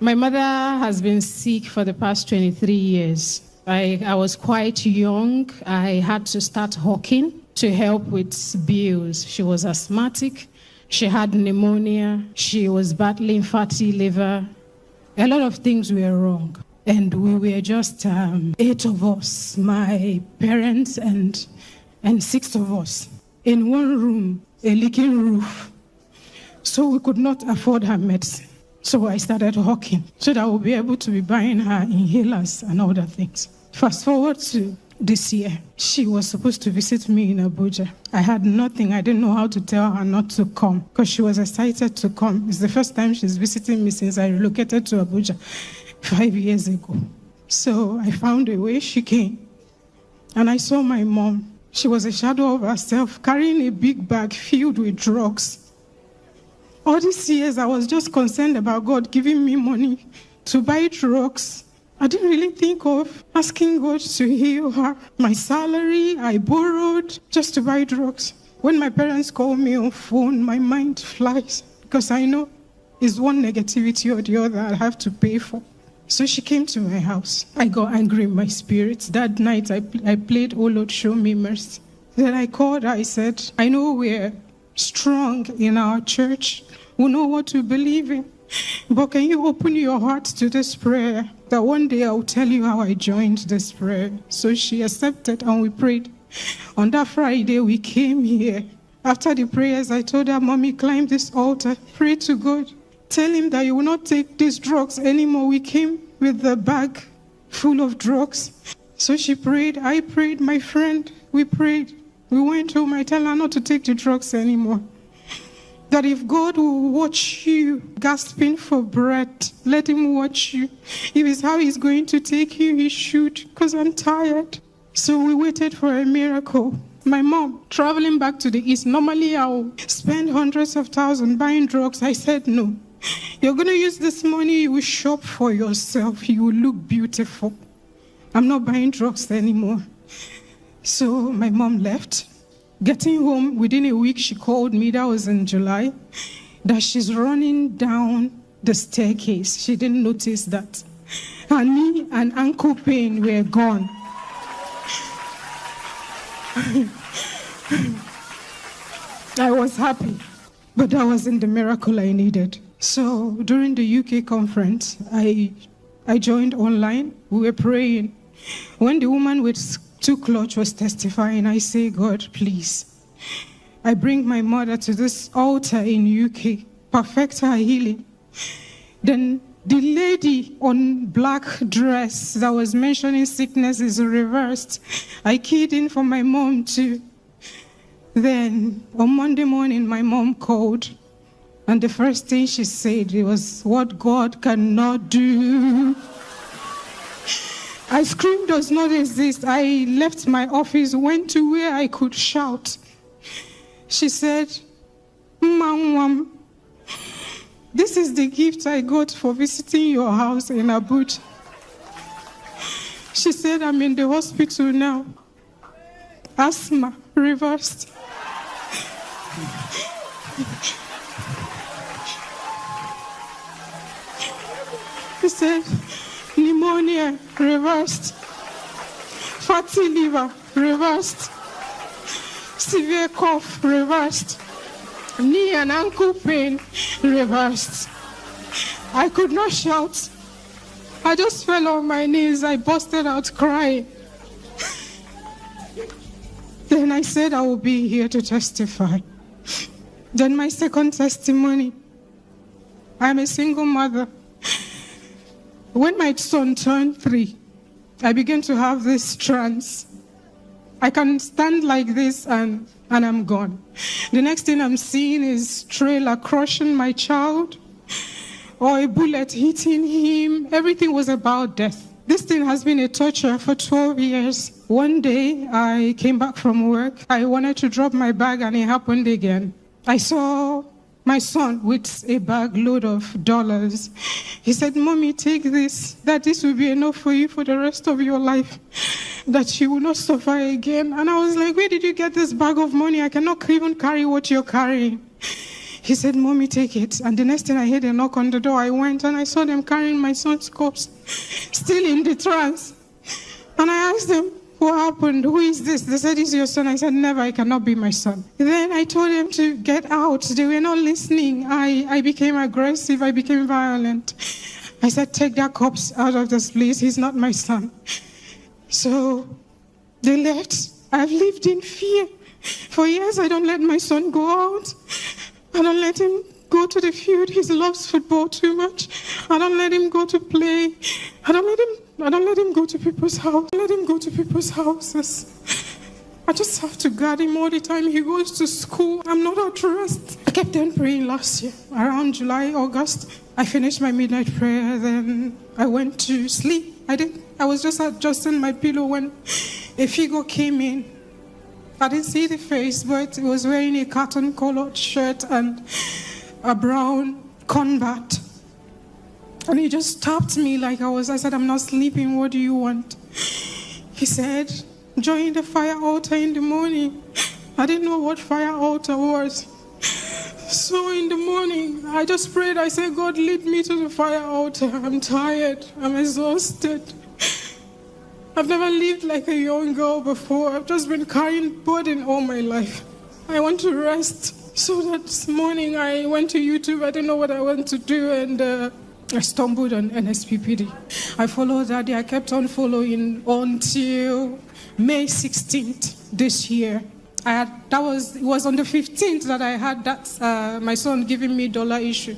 My mother has been sick for the past 23 years. I was quite young. I had to start hawking to help with bills. She was asthmatic. She had pneumonia. She was battling fatty liver. A lot of things were wrong. And we were just 8 of us, my parents and 6 of us, in one room, a leaking roof. So we could not afford her medicine. So I started hawking so that I would be able to be buying her inhalers and other things. Fast forward to this year, she was supposed to visit me in Abuja. I had nothing. I didn't know how to tell her not to come because she was excited to come. It's the first time she's visiting me since I relocated to Abuja 5 years ago. So I found a way. She came. And I saw my mom. She was a shadow of herself, carrying a big bag filled with drugs. All these years, I was just concerned about God giving me money to buy drugs. I didn't really think of asking God to heal her. My salary, I borrowed just to buy drugs. When my parents call me on phone, my mind flies because I know it's one negativity or the other I have to pay for. So she came to my house. I got angry in my spirit. That night, I played, "Oh Lord, show me mercy." Then I called her. I said, "I know we're strong in our church. We know what we believe in. But can you open your heart to this prayer? That one day I'll tell you how I joined this prayer." So she accepted and we prayed. On that Friday, we came here. After the prayers, I told her, "Mommy, climb this altar. Pray to God. Tell him that you will not take these drugs anymore." We came with the bag full of drugs. So she prayed. I prayed. My friend, we prayed. We went home. I tell her not to take the drugs anymore. That if God will watch you gasping for breath, let him watch you. If it's how he's going to take you, he should, because I'm tired. So we waited for a miracle. My mom, traveling back to the east, normally I'll spend hundreds of thousands buying drugs. I said, "No. You're going to use this money, you will shop for yourself. You will look beautiful. I'm not buying drugs anymore." So my mom left. Getting home, within a week, she called me, that was in July, that she's running down the staircase. She didn't notice that her knee and ankle pain were gone. I was happy, but that wasn't the miracle I needed. So during the UK conference, I joined online. We were praying. When the woman with 2 clutch was testifying, I say, "God, please, I bring my mother to this altar in UK, perfect her healing." Then the lady on black dress that was mentioning sickness is reversed. I keyed in for my mom too. Then on Monday morning, my mom called, and the first thing she said was, "What God cannot do." I screamed, "Does not exist." I left my office, went to where I could shout. She said, "Mom, this is the gift I got for visiting your house in Abuja." She said, "I'm in the hospital now. Asthma reversed." She said, "Pneumonia reversed. Fatty liver reversed. Severe cough reversed. Knee and ankle pain reversed." I could not shout. I just fell on my knees. I busted out crying. Then I said I will be here to testify. Then my second testimony. I'm a single mother. When my son turned 3, I began to have this trance. I can stand like this and I'm gone. The next thing I'm seeing is trailer crushing my child or a bullet hitting him. Everything was about death. This thing has been a torture for 12 years. One day I came back from work. I wanted to drop my bag and it happened again. I saw my son with a bag load of dollars. He said, "Mommy, take this, that this will be enough for you for the rest of your life, that you will not suffer again." And I was like, "Where did you get this bag of money? I cannot even carry what you're carrying." He said, Mommy, take it. And the next thing I heard a knock on the door, I went and I saw them carrying my son's corpse, still in the trance. And I asked them, what happened? Who is this? They said, it's your son. I said, never, it cannot be my son. Then I told them to get out. They were not listening. I became aggressive. I became violent. I said, take that corpse out of this place. He's not my son. So they left. I've lived in fear. For years, I don't let my son go out. I don't let him go to the field. He loves football too much. I don't let him go to play. I don't let him go to people's house. I let him go to people's houses. I just have to guard him all the time. He goes to school. I'm not at rest. I kept on praying last year. Around July, August, I finished my midnight prayer. Then I went to sleep. I was just adjusting my pillow when a figure came in. I didn't see the face, but it was wearing a cotton-colored shirt and a brown combat. And he just tapped me like I said, I'm not sleeping, what do you want? He said, join the fire altar in the morning. I didn't know what fire altar was. So in the morning, I just prayed. I said, God, lead me to the fire altar. I'm tired. I'm exhausted. I've never lived like a young girl before. I've just been carrying burden all my life. I want to rest. So that this morning, I went to YouTube. I didn't know what I wanted to do, and I stumbled on NSPPD. I followed that. I kept on following until May 16th this year. It was on the 15th that I had that my son giving me dollar issue.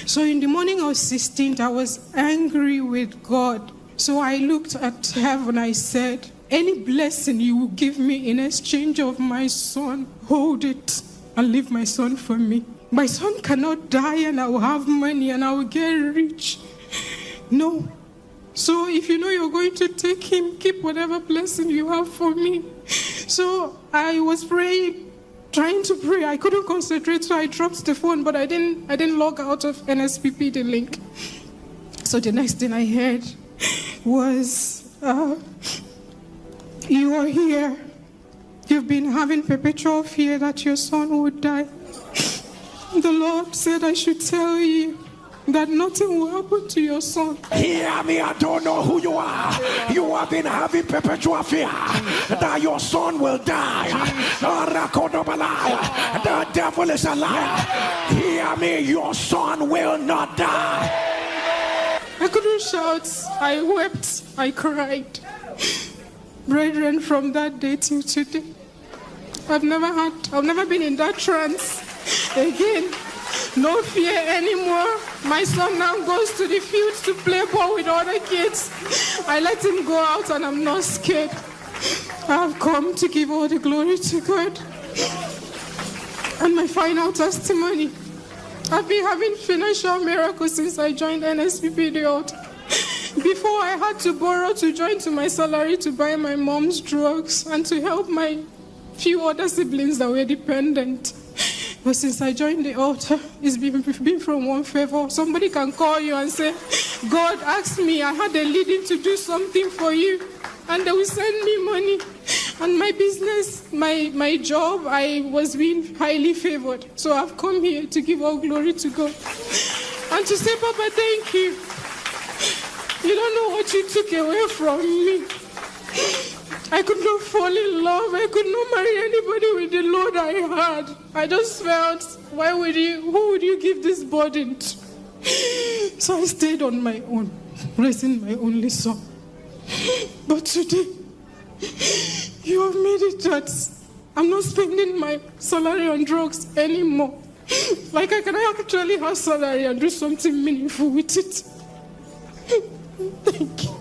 So in the morning of 16th, I was angry with God. So I looked at heaven. I said, any blessing you will give me in exchange of my son, hold it and leave my son for me. My son cannot die and I will have money and I will get rich. No. So if you know you're going to take him, keep whatever blessing you have for me. So I was praying, trying to pray. I couldn't concentrate, so I dropped the phone, but I didn't log out of NSPPD link. So the next thing I heard was, you are here. You've been having perpetual fear that your son would die. The Lord said I should tell you that nothing will happen to your son. Hear me, I don't know who you are. You have been having perpetual fear that your son will die. The devil is a liar. Hear me, your son will not die. I couldn't shout. I wept. I cried. Brethren, from that day till today, I've never been in that trance again. No fear anymore. My son now goes to the field to play ball with other kids. I let him go out and I'm not scared. I've come to give all the glory to God. And my final testimony, I've been having financial miracles since I joined NSPPD altar. Before, I had to borrow to join to my salary to buy my mom's drugs and to help my few other siblings that were dependent. But since I joined the altar, it's been from one favor. Somebody can call you and say, God asked me, I had a leading to do something for you. And they will send me money. And my business, my job, I was being highly favored. So I've come here to give all glory to God. And to say, Papa, thank you. You don't know what you took away from me. I could not fall in love. I could not marry anybody with the load I had. I just felt, who would you give this burden to? So I stayed on my own, raising my only son. But today, you have made it that I'm not spending my salary on drugs anymore. Like I can actually have salary and do something meaningful with it. Thank you.